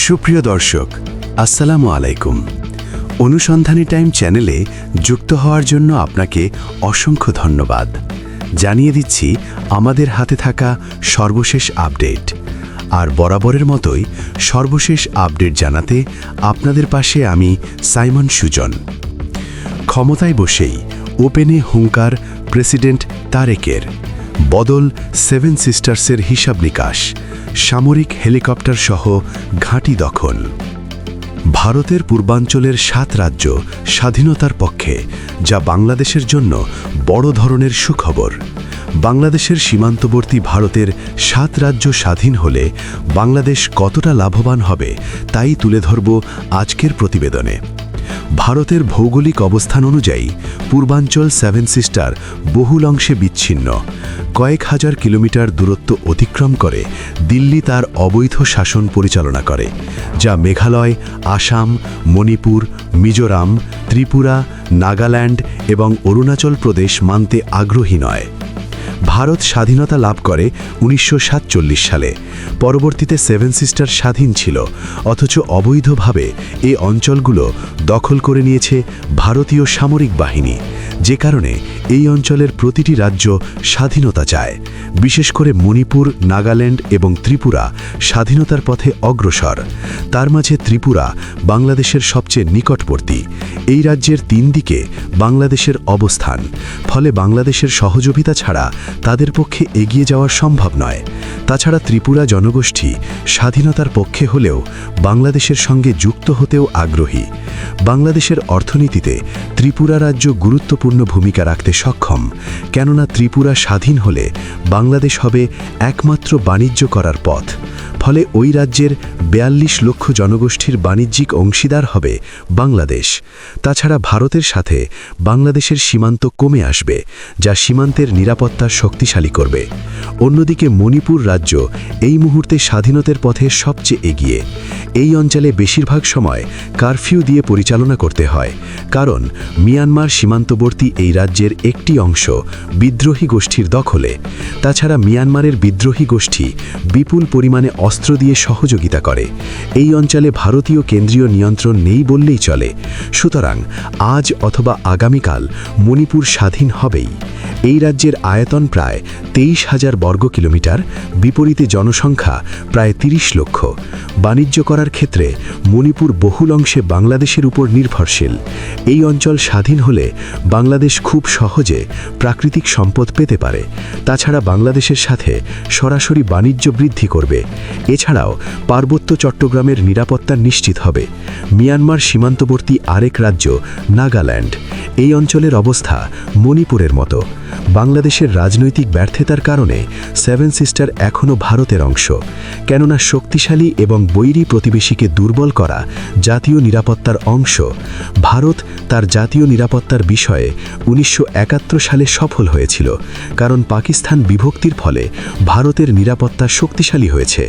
সুপ্রিয় দর্শক, আসসালামু আলাইকুম। অনুসন্ধানী টাইম চ্যানেলে যুক্ত হওয়ার জন্য আপনাকে অসংখ্য ধন্যবাদ। জানিয়ে দিচ্ছি আমাদের হাতে থাকা সর্বশেষ আপডেট। আর বরাবরের মতোই সর্বশেষ আপডেট জানাতে আপনাদের পাশে আমি সাইমন সুজন। ক্ষমতায় বসেই ওপেনে হুঙ্কার প্রেসিডেন্ট তারেকের, বদল সেভেন সিস্টার্সের হিসাব নিকাশ, সামরিক হেলিকপ্টার সহ ঘাঁটি দখল। ভারতের পূর্বাঞ্চলের 7 রাজ্য স্বাধীনতার পক্ষে, যা বাংলাদেশের জন্য বড় ধরনের সুখবর। বাংলাদেশের সীমান্তবর্তী ভারতের 7 রাজ্য স্বাধীন হলে বাংলাদেশ কতটা লাভবান হবে তাই তুলে ধরব আজকের প্রতিবেদনে। ভারতের ভৌগোলিক অবস্থান অনুযায়ী পূর্বাঞ্চল 7 সিস্টার বহুল অংশে বিচ্ছিন্ন। কয়েক হাজার কিলোমিটার দূরত্ব অতিক্রম করে দিল্লি তার অবৈধ শাসন পরিচালনা করে, যা মেঘালয়, আসাম, মণিপুর, মিজোরাম, ত্রিপুরা, নাগাল্যান্ড এবং অরুণাচল প্রদেশ মানতে আগ্রহী নয়। ভারত স্বাধীনতা লাভ করে 1947 সালে। পরবর্তীতে 7 সিস্টার স্বাধীন ছিল, অথচ অবৈধভাবে এই অঞ্চলগুলো দখল করে নিয়েছে ভারতীয় সামরিক বাহিনী, যে কারণে এই অঞ্চলের প্রতিটি রাজ্য স্বাধীনতা চায়। বিশেষ করে মণিপুর, নাগাল্যান্ড এবং ত্রিপুরা স্বাধীনতার পথে অগ্রসর। তার মাঝে ত্রিপুরা বাংলাদেশের সবচেয়ে নিকটবর্তী। এই রাজ্যের 3 দিকে বাংলাদেশের অবস্থান, ফলে বাংলাদেশের সহযোগিতা ছাড়া তাদের পক্ষে এগিয়ে যাওয়া সম্ভব নয়। তাছাড়া ত্রিপুরা জনগোষ্ঠী স্বাধীনতার পক্ষে হলেও বাংলাদেশের সঙ্গে যুক্ত হতেও আগ্রহী। বাংলাদেশের অর্থনীতিতে ত্রিপুরা রাজ্য গুরুত্বপূর্ণ ভূমিকা রাখতে সক্ষম, কেননা ত্রিপুরা স্বাধীন হলে বাংলাদেশ হবে একমাত্র বাণিজ্য করার পথ। ফলে ওই রাজ্যের 42 লক্ষ জনগোষ্ঠীর বাণিজ্যিক অংশীদার হবে বাংলাদেশ। তাছাড়া ভারতের সাথে বাংলাদেশের সীমান্ত কমে আসবে, যা সীমান্তের নিরাপত্তা শক্তিশালী করবে। অন্যদিকে মণিপুর রাজ্য এই মুহূর্তে স্বাধীনতার পথে সবচেয়ে এগিয়ে। এই অঞ্চলে বেশিরভাগ সময় কারফিউ দিয়ে পরিচালনা করতে হয়, কারণ মিয়ানমার সীমান্তবর্তী এই রাজ্যের একটি অংশ বিদ্রোহী গোষ্ঠীর দখলে। তাছাড়া মিয়ানমারের বিদ্রোহী গোষ্ঠী বিপুল পরিমাণে অস্ত্র দিয়ে সহযোগিতা করে। এই অঞ্চলে ভারতীয় কেন্দ্রীয় নিয়ন্ত্রণ নেই বললেই চলে। সুতরাং আজ অথবা আগামীকাল মণিপুর স্বাধীন হবেই। এই রাজ্যের আয়তন প্রায় 23,000 বর্গ কিলোমিটার, বিপরীতে জনসংখ্যা প্রায় 30 লক্ষ। বাণিজ্য করার ক্ষেত্রে মণিপুর বহুল অংশে বাংলাদেশের উপর নির্ভরশীল। এই অঞ্চল স্বাধীন হলে বাংলাদেশ খুব সহজে প্রাকৃতিক সম্পদ পেতে পারে। তাছাড়া বাংলাদেশের সাথে সরাসরি বাণিজ্য বৃদ্ধি করবে। এছাড়াও পার্বত্য চট্টগ্রামের নিরাপত্তা নিশ্চিত হবে। মিয়ানমার সীমান্তবর্তী আরেক রাজ্য নাগাল্যান্ড। এই অঞ্চলের অবস্থা মণিপুরের মতো। বাংলাদেশের রাজনৈতিক ব্যর্থতার কারণে 7 সিস্টার এখনও ভারতের অংশ, কেননা শক্তিশালী এবং বৈরী প্রতিবেশীকে দুর্বল করা জাতীয় নিরাপত্তার অংশ। ভারত তার জাতীয় নিরাপত্তার বিষয়ে 1971 সালে সফল হয়েছিল, কারণ পাকিস্তান বিভক্তির ফলে ভারতের নিরাপত্তা শক্তিশালী হয়েছে,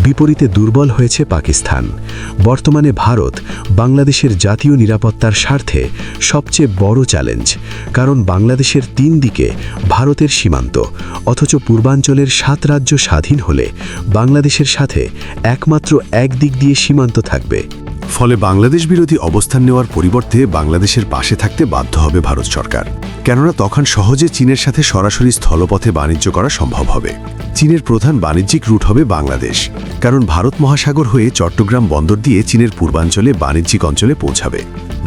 বিপরীতে দুর্বল হয়েছে পাকিস্তান। বর্তমানে ভারত বাংলাদেশের জাতীয় নিরাপত্তার স্বার্থে সবচেয়ে বড় চ্যালেঞ্জ, কারণ বাংলাদেশের 3 দিকে ভারতের সীমান্ত, অথচ পূর্বাঞ্চলের 7 রাজ্য স্বাধীন হলে বাংলাদেশের সাথে একমাত্র এক দিক দিয়ে সীমান্ত থাকবে। ফলে বাংলাদেশ বিরোধী অবস্থান নেওয়ার পরিবর্তে বাংলাদেশের পাশে থাকতে বাধ্য হবে ভারত সরকার, কেননা তখন সহজে চীনের সাথে সরাসরি স্থলপথে বাণিজ্য করা সম্ভব হবে। চীনের প্রধান বাণিজ্যিক রুট হবে বাংলাদেশ, কারণ ভারত মহাসাগর হয়ে চট্টগ্রাম বন্দর দিয়ে চীনের পূর্বাঞ্চলে বাণিজ্যিক অঞ্চলে পৌঁছাবে।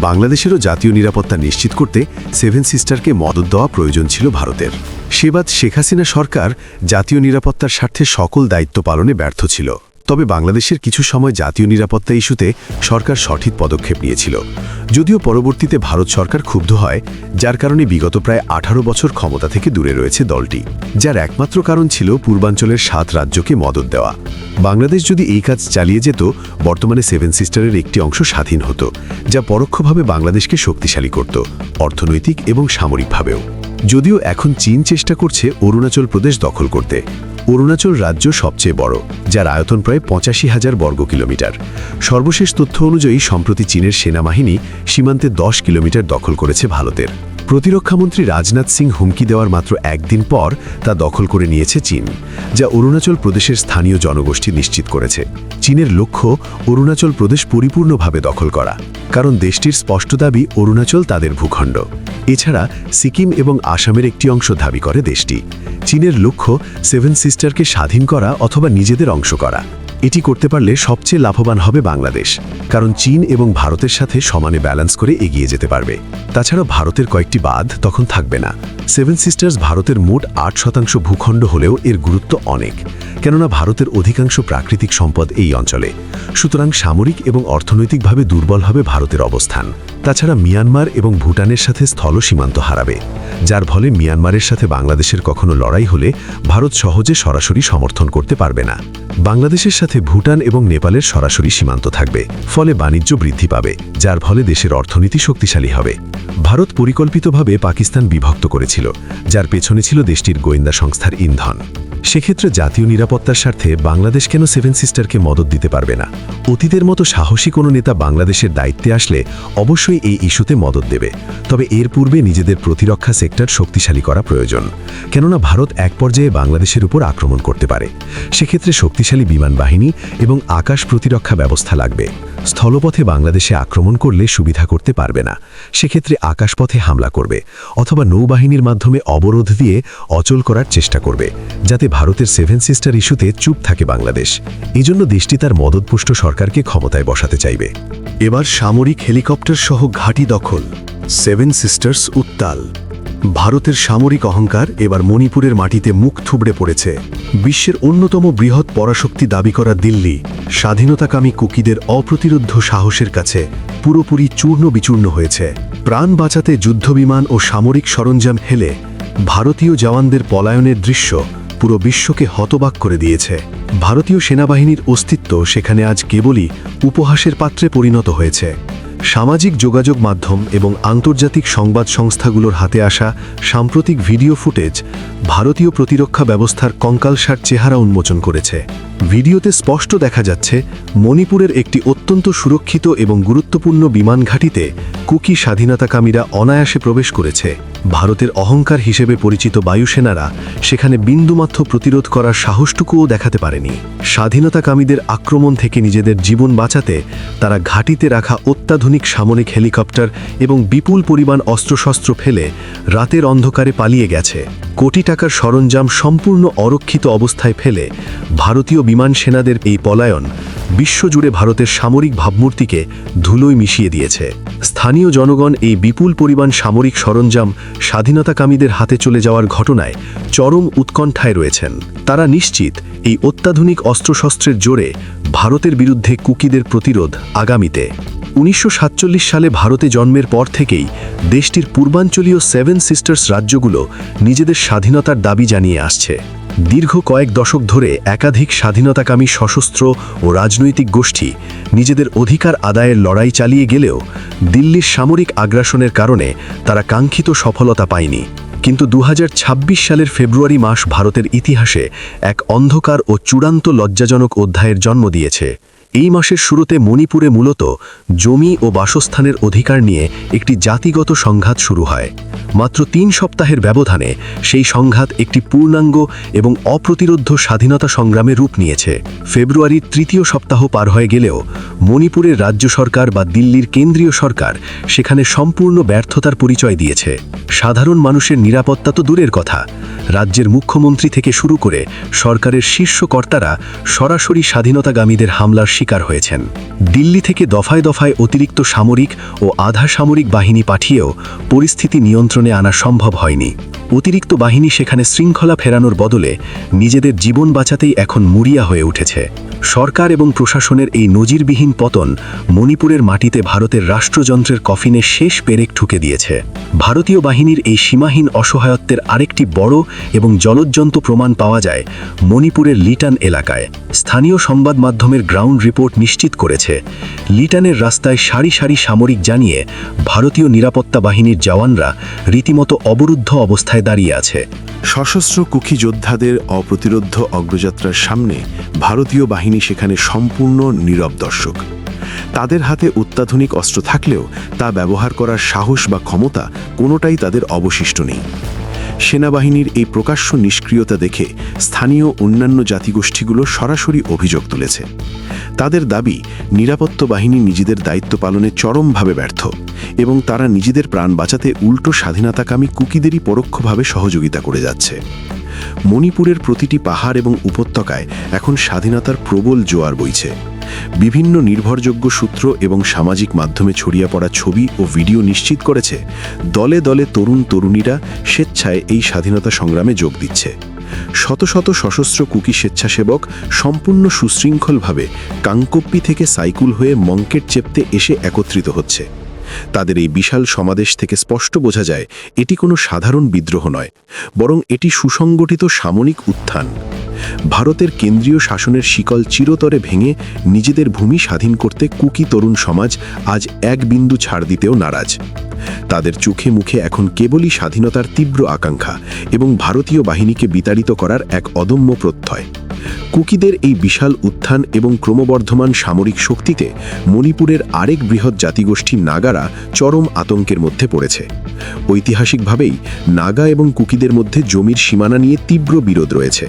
বাংলাদেশেরও জাতীয় নিরাপত্তা নিশ্চিত করতে 7 সিস্টারকে মদত দেওয়া প্রয়োজন ছিল ভারতের। সেবাদ শেখ হাসিনা সরকার জাতীয় নিরাপত্তার স্বার্থে সকল দায়িত্ব পালনে ব্যর্থ ছিল। তবে বাংলাদেশের কিছু সময় জাতীয় নিরাপত্তা ইস্যুতে সরকার সঠিক পদক্ষেপ নিয়েছিল, যদিও পরবর্তীতে ভারত সরকার ক্ষুব্ধ হয়, যার কারণে বিগত প্রায় 18 বছর ক্ষমতা থেকে দূরে রয়েছে দলটি, যার একমাত্র কারণ ছিল পূর্বাঞ্চলের 7 রাজ্যকে মদত দেওয়া। বাংলাদেশ যদি এই কাজ চালিয়ে যেত, বর্তমানে 7 সিস্টারের একটি অংশ স্বাধীন হতো, যা পরোক্ষভাবে বাংলাদেশকে শক্তিশালী করত, অর্থনৈতিক এবং সামরিকভাবেও। যদিও এখন চীন চেষ্টা করছে অরুণাচল প্রদেশ দখল করতে। অরুণাচল রাজ্য সবচেয়ে বড়, যার আয়তন প্রায় 85,000 বর্গ কিলোমিটার। সর্বশেষ তথ্য অনুযায়ী সম্প্রতি চীনের সেনাবাহিনী সীমান্তে 10 কিলোমিটার দখল করেছে ভারতের। প্রতিরক্ষামন্ত্রী রাজনাথ সিং হুমকি দেওয়ার মাত্র একদিন পর তা দখল করে নিয়েছে চীন, যা অরুণাচল প্রদেশের স্থানীয় জনগোষ্ঠী নিশ্চিত করেছে। চীনের লক্ষ্য অরুণাচল প্রদেশ পরিপূর্ণভাবে দখল করা, কারণ দেশটির স্পষ্ট দাবি অরুণাচল তাদের ভূখণ্ড। এছাড়া সিকিম এবং আসামের একটি অংশ দাবি করে দেশটি। চীনের লক্ষ্য সেভেন সিস্টারকে স্বাধীন করা অথবা নিজেদের অংশ করা। এটি করতে পারলে সবচেয়ে লাভবান হবে বাংলাদেশ, কারণ চীন এবং ভারতের সাথে সমানে ব্যালেন্স করে এগিয়ে যেতে পারবে। তাছাড়া ভারতের কয়েকটি বাঁধ তখন থাকবে না। সেভেন সিস্টার্স ভারতের মোট 8% ভূখণ্ড হলেও এর গুরুত্ব অনেক, কেননা ভারতের অধিকাংশ প্রাকৃতিক সম্পদ এই অঞ্চলে। সুতরাং সামরিক এবং অর্থনৈতিকভাবে দুর্বল হবে ভারতের অবস্থান। তাছাড়া মিয়ানমার এবং ভুটানের সাথে স্থল সীমান্ত হারাবে, যার ফলে মিয়ানমারের সাথে বাংলাদেশের কখনো লড়াই হলে ভারত সহজে সরাসরি সমর্থন করতে পারবে না। বাংলাদেশের সাথে ভুটান এবং নেপালের সরাসরি সীমান্ত থাকবে, ফলে বাণিজ্য বৃদ্ধি পাবে, যার ফলে দেশের অর্থনীতি শক্তিশালী হবে। ভারত পরিকল্পিতভাবে পাকিস্তান বিভক্ত করেছিল, যার পেছনে ছিল দেশটির গোয়েন্দা সংস্থার ইন্ধন। সেক্ষেত্রে জাতীয় নিরাপত্তার স্বার্থে বাংলাদেশ কেন সেভেন সিস্টারকে মদত দিতে পারবে না? অতীতের মতো সাহসী কোনো নেতা বাংলাদেশের দায়িত্বে আসলে অবশ্যই এই ইস্যুতে মদত দেবে, তবে এর পূর্বে নিজেদের প্রতিরক্ষা সেক্টর শক্তিশালী করা প্রয়োজন, কেননা ভারত এক পর্যায়ে বাংলাদেশের উপর আক্রমণ করতে পারে। সেক্ষেত্রে শক্তিশালী বিমান বাহিনী এবং আকাশ প্রতিরক্ষা ব্যবস্থা লাগবে। স্থলপথে বাংলাদেশে আক্রমণ করলে সুবিধা করতে পারবে না, সেক্ষেত্রে আকাশপথে হামলা করবে অথবা নৌবাহিনীর মাধ্যমে অবরোধ দিয়ে অচল করার চেষ্টা করবে, যাতে ভারতের সেভেন সিস্টার ইস্যুতে চুপ থাকে বাংলাদেশ। এজন্য দেশটি তার মদতপুষ্ট সরকারকে ক্ষমতায় বসাতে চাইবে। এবার সামরিক হেলিকপ্টার সহ ঘাঁটি দখল, সেভেন সিস্টার্স উত্তাল। ভারতের সামরিক অহংকার এবার মণিপুরের মাটিতে মুখ থুবড়ে পড়েছে। বিশ্বের অন্যতম বৃহৎ পরাশক্তি দাবি করা দিল্লি স্বাধীনতাকামী কুকিদের অপ্রতিরোধ্য সাহসের কাছে পুরোপুরি চূর্ণ বিচূর্ণ হয়েছে। প্রাণ বাঁচাতে যুদ্ধবিমান ও সামরিক সরঞ্জাম হেলে ভারতীয় জওয়ানদের পলায়নের দৃশ্য পুরো বিশ্বকে হতবাক করে দিয়েছে। ভারতীয় সেনাবাহিনীর অস্তিত্ব সেখানে আজ কেবলই উপহাসের পাত্রে পরিণত হয়েছে। সামাজিক যোগাযোগ মাধ্যম এবং আন্তর্জাতিক সংবাদ সংস্থাগুলোর হাতে আসা সাম্প্রতিক ভিডিও ফুটেজ ভারতীয় প্রতিরক্ষা ব্যবস্থার কঙ্কালসার চেহারা উন্মোচন করেছে। ভিডিওতে স্পষ্ট দেখা যাচ্ছে মণিপুরের একটি অত্যন্ত সুরক্ষিত এবং গুরুত্বপূর্ণ বিমান ঘাঁটিতে কুকি স্বাধীনতাকামীরা অনায়াসে প্রবেশ করেছে। ভারতের অহংকার হিসেবে পরিচিত বায়ুসেনারা সেখানে বিন্দুমাত্র প্রতিরোধ করার সাহসটুকুও দেখাতে পারেনি। স্বাধীনতাকামীদের আক্রমণ থেকে নিজেদের জীবন বাঁচাতে তারা ঘাঁটিতে রাখা অত্যাধুনিক সামরিক হেলিকপ্টার এবং বিপুল পরিমাণ অস্ত্রশস্ত্র ফেলে রাতের অন্ধকারে পালিয়ে গেছে। কোটি টাকার সরঞ্জাম সম্পূর্ণ অরক্ষিত অবস্থায় ফেলে ভারতীয় বিমান সেনাদের এই পলায়ন বিশ্বজুড়ে ভারতের সামরিক ভাবমূর্তিকে ধুলোয় মিশিয়ে দিয়েছে। স্থানীয় জনগণ এই বিপুল পরিমাণ সামরিক সরঞ্জাম স্বাধীনতাকামীদের হাতে চলে যাওয়ার ঘটনায় চরম উৎকণ্ঠায় রয়েছেন। তারা নিশ্চিত এই অত্যাধুনিক অস্ত্রশস্ত্রের জোরে ভারতের বিরুদ্ধে কুকিদের প্রতিরোধ আগামীতে। 1947 সালে ভারতে জন্মের পর থেকেই দেশটির পূর্বাঞ্চলীয় সেভেন সিস্টার্স রাজ্যগুলো নিজেদের স্বাধীনতার দাবি জানিয়ে আসছে। দীর্ঘ কয়েক দশক ধরে একাধিক স্বাধীনতাকামী সশস্ত্র ও রাজনৈতিক গোষ্ঠী নিজেদের অধিকার আদায়ের লড়াই চালিয়ে গেলেও দিল্লির সামরিক আগ্রাসনের কারণে তারা কাঙ্ক্ষিত সফলতা পায়নি। কিন্তু 2026 সালের ফেব্রুয়ারি মাস ভারতের ইতিহাসে এক অন্ধকার ও চূড়ান্ত লজ্জাজনক অধ্যায়ের জন্ম দিয়েছে। এই মাসের শুরুতে মণিপুরে মূলত জমি ও বাসস্থানের অধিকার নিয়ে একটি জাতিগত সংঘাত শুরু হয়। মাত্র 3 সপ্তাহের ব্যবধানে সেই সংঘাত একটি পূর্ণাঙ্গ এবং অপ্রতিরোধ্য স্বাধীনতা সংগ্রামে রূপ নিয়েছে। ফেব্রুয়ারির 3য় সপ্তাহ পার হয়ে গেলেও মণিপুরের রাজ্য সরকার বা দিল্লির কেন্দ্রীয় সরকার সেখানে সম্পূর্ণ ব্যর্থতার পরিচয় দিয়েছে। সাধারণ মানুষের নিরাপত্তা তো দূরের কথা, রাজ্যের মুখ্যমন্ত্রী থেকে শুরু করে সরকারের শীর্ষ কর্তারা সরাসরি স্বাধীনতাগামীদের হামলার শিকার হয়েছেন। দিল্লি থেকে দফায় দফায় অতিরিক্ত সামরিক ও আধা সামরিক বাহিনী পাঠিয়েও পরিস্থিতি নিয়ন্ত্রণে আনা সম্ভব হয়নি। অতিরিক্ত বাহিনী সেখানে শৃঙ্খলা ফেরানোর বদলে নিজেদের জীবন বাঁচাতেই এখন মরিয়া হয়ে উঠেছে। সরকার এবং প্রশাসনের এই নজিরবিহীন পতন মণিপুরের মাটিতে ভারতের রাষ্ট্রযন্ত্রের কফিনে শেষ পেরেক ঠুকে দিয়েছে। ভারতীয় বাহিনীর এই সীমাহীন অসহায়ত্বের আরেকটি বড় এবং জলজ্জন্ত প্রমাণ পাওয়া যায় মণিপুরের লিটান এলাকায়। স্থানীয় সংবাদ মাধ্যমের গ্রাউন্ড রিপোর্ট নিশ্চিত করেছে, লিটানের রাস্তায় সারি সারি সামরিক জানিয়ে ভারতীয় নিরাপত্তা বাহিনীর জওয়ানরা রীতিমতো অবরুদ্ধ অবস্থায় দাঁড়িয়ে আছে। সশস্ত্র কুকি যোদ্ধাদের অপ্রতিরোধ্য অগ্রযাত্রার সামনে ভারতীয় বাহিনী সেখানে সম্পূর্ণ নীরব দর্শক। তাদের হাতে অত্যাধুনিক অস্ত্র থাকলেও তা ব্যবহার করার সাহস বা ক্ষমতা কোনোটাই তাদের অবশিষ্ট নেই। সেনাবাহিনীর এই প্রকাশ্য নিষ্ক্রিয়তা দেখে স্থানীয় অন্যান্য জাতিগোষ্ঠীগুলো সরাসরি অভিযোগ তুলেছে। তাদের দাবি, নিরাপত্তা বাহিনী নিজেদের দায়িত্ব পালনে চরমভাবে ব্যর্থ এবং তারা নিজেদের প্রাণ বাঁচাতে উল্টো স্বাধীনতাকামী কুকিদেরই পরোক্ষভাবে সহযোগিতা করে যাচ্ছে। মণিপুরের প্রতিটি পাহাড় এবং উপত্যকায় এখন স্বাধীনতার প্রবল জোয়ার বইছে। বিভিন্ন নির্ভরযোগ্য সূত্র এবং সামাজিক মাধ্যমে ছড়িয়ে পড়া ছবি ও ভিডিও নিশ্চিত করেছে, দলে দলে তরুণ তরুণীরা স্বেচ্ছায় এই স্বাধীনতা সংগ্রামে যোগ দিচ্ছে। শত শত সশস্ত্র কুকি স্বেচ্ছাসেবক সম্পূর্ণ সুশৃঙ্খলভাবে কাংকপ্পি থেকে সাইকুল হয়ে মঙ্কেট চেপতে এসে একত্রিত হচ্ছে। তাদের এই বিশাল সমাবেশ থেকে স্পষ্ট বোঝা যায়, এটি কোনো সাধারণ বিদ্রোহ নয়, বরং এটি সুসংগঠিত সামরিক উত্থান। ভারতের কেন্দ্রীয় শাসনের শিকল চিরতরে ভেঙে নিজেদের ভূমি স্বাধীন করতে কুকি তরুণ সমাজ আজ এক বিন্দু ছাড় দিতেও নারাজ। তাদের চোখে মুখে এখন কেবলই স্বাধীনতার তীব্র আকাঙ্ক্ষা এবং ভারতীয় বাহিনীকে বিতাড়িত করার এক অদম্য প্রত্যয়। কুকিদের এই বিশাল উত্থান এবং ক্রমবর্ধমান সামরিক শক্তিতে মণিপুরের আরেক বৃহৎ জাতিগোষ্ঠী নাগারা চরম আতঙ্কের মধ্যে পড়েছে। ঐতিহাসিকভাবেই নাগা এবং কুকিদের মধ্যে জমির সীমানা নিয়ে তীব্র বিরোধ রয়েছে।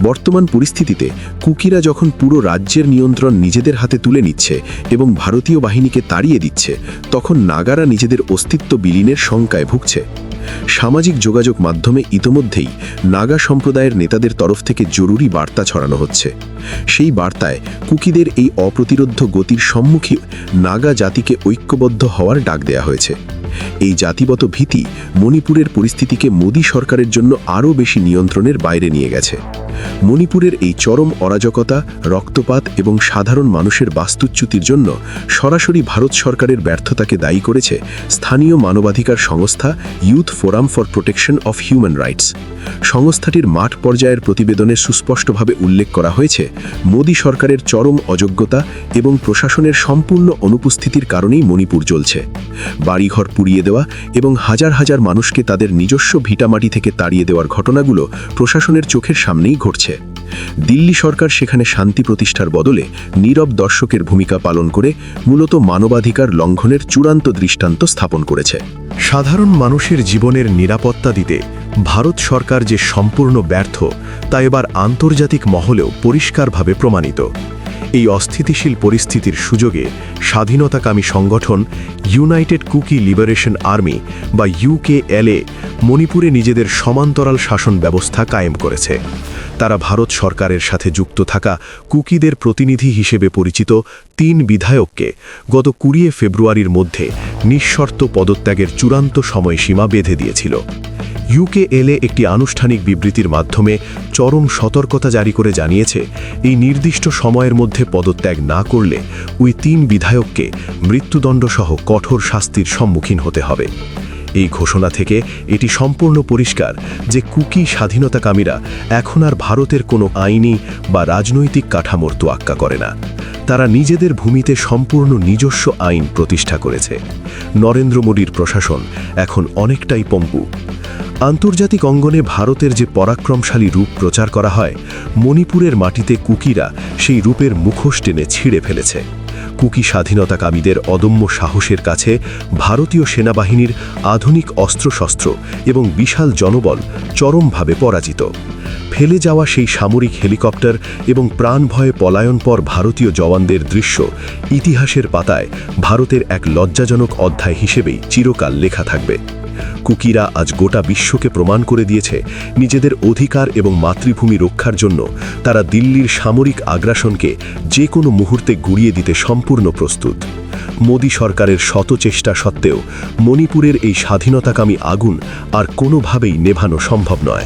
বর্তমান পরিস্থিতিতে কুকিরা যখন পুরো রাজ্যের নিয়ন্ত্রণ নিজেদের হাতে তুলে নিচ্ছে এবং ভারতীয় বাহিনীকে তাড়িয়ে দিচ্ছে, তখন নাগারা নিজেদের অস্তিত্ব বিলীনের শঙ্কায় ভুগছে। সামাজিক যোগাযোগ মাধ্যমে ইতোমধ্যেই নাগা সম্প্রদায়ের নেতাদের তরফ থেকে জরুরি বার্তা ছড়ানো হচ্ছে। সেই বার্তায় কুকিদের এই অপ্রতিরোধ্য গতির সম্মুখে নাগা জাতিকে ঐক্যবদ্ধ হওয়ার ডাক দেয়া হয়েছে। এই জাতিগত ভীতি মণিপুরের পরিস্থিতিকে মোদী সরকারের জন্য আরও বেশি নিয়ন্ত্রণের বাইরে নিয়ে গেছে। মণিপুরের এই চরম অরাজকতা, রক্তপাত এবং সাধারণ মানুষের বাস্তুচ্যুতির জন্য সরাসরি ভারত সরকারের ব্যর্থতাকে দায়ী করেছে স্থানীয় মানবাধিকার সংস্থা youth forum for protection of human rights. সংস্থাটির মাঠ পর্যায়ের প্রতিবেদনে সুস্পষ্টভাবে উল্লেখ করা হয়েছে, মোদী সরকারের চরম অযোগ্যতা এবং প্রশাসনের সম্পূর্ণ অনুপস্থিতির কারণেই মণিপুর জ্বলছে। বাড়িঘর পুড়িয়ে দেওয়া এবং হাজার হাজার মানুষকে তাদের নিজস্ব ভিটামাটি থেকে তাড়িয়ে দেওয়ার ঘটনাগুলো প্রশাসনের চোখের সামনেই ঘটছে। দিল্লি সরকার সেখানে শান্তি প্রতিষ্ঠার বদলে নীরব দর্শকের ভূমিকা পালন করে মূলত মানবাধিকার লঙ্ঘনের চূড়ান্ত দৃষ্টান্ত স্থাপন করেছে। সাধারণ মানুষের জীবনের নিরাপত্তা দিতে ভারত সরকার যে সম্পূর্ণ ব্যর্থ, তা এবার আন্তর্জাতিক মহলেও পরিষ্কারভাবে প্রমাণিত। এই অস্থিতিশীল পরিস্থিতির সুযোগে স্বাধীনতাকামী সংগঠন ইউনাইটেড কুকি লিবারেশন আর্মি বা ইউকেএলএ মণিপুরে নিজেদের সমান্তরাল শাসন ব্যবস্থা কায়েম করেছে। তারা ভারত সরকারের সাথে যুক্ত থাকা কুকিদের প্রতিনিধি হিসেবে পরিচিত ৩ বিধায়ককে গত ২০ ফেব্রুয়ারির মধ্যে নিঃশর্ত পদত্যাগের চূড়ান্ত সময়সীমা বেঁধে দিয়েছিল। ইউকেএলএ একটি আনুষ্ঠানিক বিবৃতির মাধ্যমে চরম সতর্কতা জারি করে জানিয়েছে, এই নির্দিষ্ট সময়ের মধ্যে পদত্যাগ না করলে ওই ৩ বিধায়ককে মৃত্যুদণ্ডসহ কঠোর শাস্তির সম্মুখীন হতে হবে। এই ঘোষণা থেকে এটি সম্পূর্ণ পরিষ্কার যে কুকি স্বাধীনতাকামীরা এখন আর ভারতের কোনো আইনি বা রাজনৈতিক কাঠামোর তোয়াক্কা করে না। তারা নিজেদের ভূমিতে সম্পূর্ণ নিজস্ব আইন প্রতিষ্ঠা করেছে। নরেন্দ্র মোদীর প্রশাসন এখন অনেকটাই পঙ্গু। আন্তর্জাতিক অঙ্গনে ভারতের যে পরাক্রমশালী রূপ প্রচার করা হয়, মণিপুরের মাটিতে কুকিরা সেই রূপের মুখোশ টেনে ছিঁড়ে ফেলেছে। কুকি স্বাধীনতাকামীদের অদম্য সাহসের কাছে ভারতীয় সেনাবাহিনীর আধুনিক অস্ত্রশস্ত্র এবং বিশাল জনবল চরমভাবে পরাজিত। ফেলে যাওয়া সেই সামরিক হেলিকপ্টার এবং প্রাণভয়ে পলায়নপর ভারতীয় জওয়ানদের দৃশ্য ইতিহাসের পাতায় ভারতের এক লজ্জাজনক অধ্যায় হিসেবেই চিরকাল লেখা থাকবে। কুকিরা আজ গোটা বিশ্বকে প্রমাণ করে দিয়েছে, নিজেদের অধিকার এবং মাতৃভূমি রক্ষার জন্য তারা দিল্লির সামরিক আগ্রাসনকে যে কোনো মুহূর্তে গুড়িয়ে দিতে সম্পূর্ণ প্রস্তুত। মোদী সরকারের শত চেষ্টা সত্ত্বেও মণিপুরের এই স্বাধীনতাকামী আগুন আর কোনোভাবেই নেভানো সম্ভব নয়।